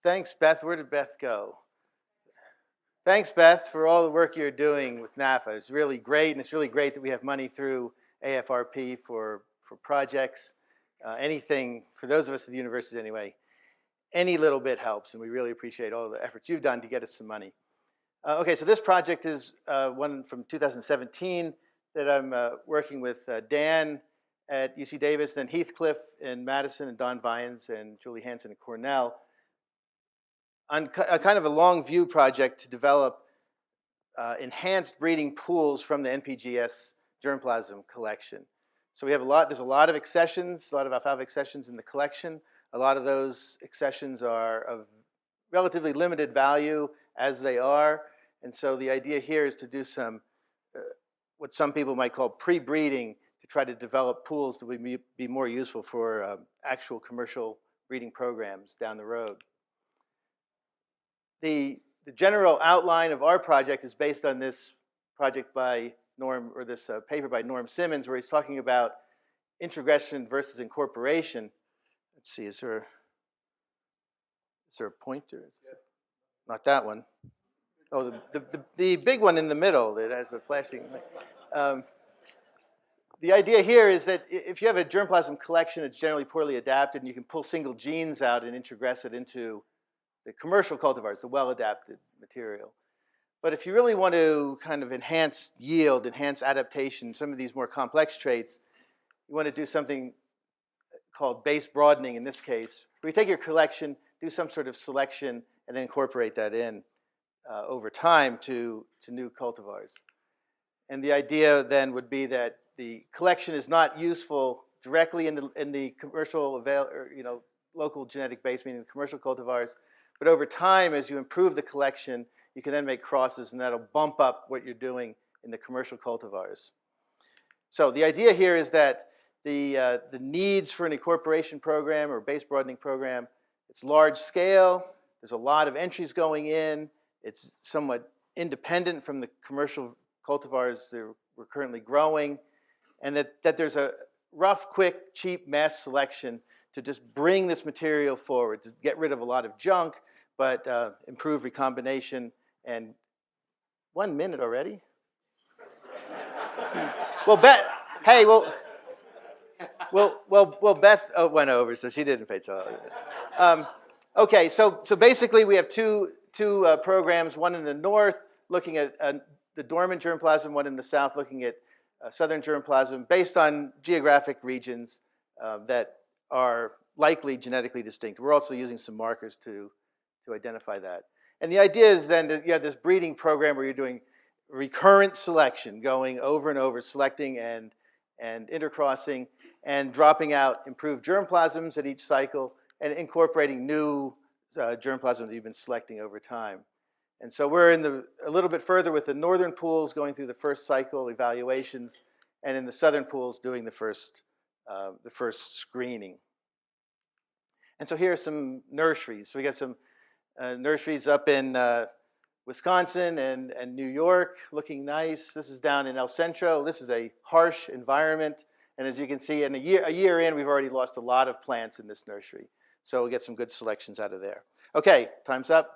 Thanks, Beth. Where did Beth go? Thanks, Beth, for all the work you're doing with NAFA. It's really great, and it's really great that we have money through AFRP for projects. Anything, for those of us at the universities anyway, any little bit helps, and we really appreciate all the efforts you've done to get us some money. Okay, so this project is one from 2017 that I'm working with Dan at UC Davis, then Heathcliff in Madison, and Don Vyans and Julie Hansen at Cornell, on a kind of a long view project to develop enhanced breeding pools from the NPGS germplasm collection. So we have there's a lot of accessions, a lot of alfalfa accessions in the collection. A lot of those accessions are of relatively limited value as they are. And so the idea here is to do some, what some people might call pre-breeding, to try to develop pools that would be more useful for actual commercial breeding programs down the road. The general outline of our project is based on this project by Norm, or this paper by Norm Simmons, where he's talking about introgression versus incorporation. Let's see, is there a pointer? Not that one. Oh, the big one in the middle that has a flashing light. The idea here is that if you have a germplasm collection that's generally poorly adapted, and you can pull single genes out and introgress it into the commercial cultivars, the well-adapted material. But if you really want to kind of enhance yield, enhance adaptation, some of these more complex traits, you want to do something called base broadening in this case, where you take your collection, do some sort of selection, and then incorporate that in over time to new cultivars. And the idea then would be that the collection is not useful directly in the commercial local genetic base, meaning the commercial cultivars, but over time, as you improve the collection, you can then make crosses, and that'll bump up what you're doing in the commercial cultivars. So the idea here is that the needs for an incorporation program or base broadening program, it's large scale, there's a lot of entries going in, it's somewhat independent from the commercial cultivars that we're currently growing, and that there's a rough, quick, cheap mass selection to just bring this material forward, to get rid of a lot of junk, but improve recombination. And 1 minute already? Well, Beth, hey, well, Beth went over, so she didn't pay so. Okay, so basically we have two programs, one in the north looking at the dormant germplasm, one in the south looking at southern germplasm, based on geographic regions that are likely genetically distinct. We're also using some markers to identify that. And the idea is then that you have this breeding program where you're doing recurrent selection, going over and over, selecting and intercrossing, and dropping out improved germplasms at each cycle, and incorporating new germplasm that you've been selecting over time. And so we're a little bit further with the northern pools, going through the first cycle evaluations, and in the southern pools doing the first screening. And so here are some nurseries. So we got some nurseries up in Wisconsin and New York, looking nice. This is down in El Centro. This is a harsh environment, and as you can see, in a year in, we've already lost a lot of plants in this nursery. So we'll get some good selections out of there. Okay, time's up.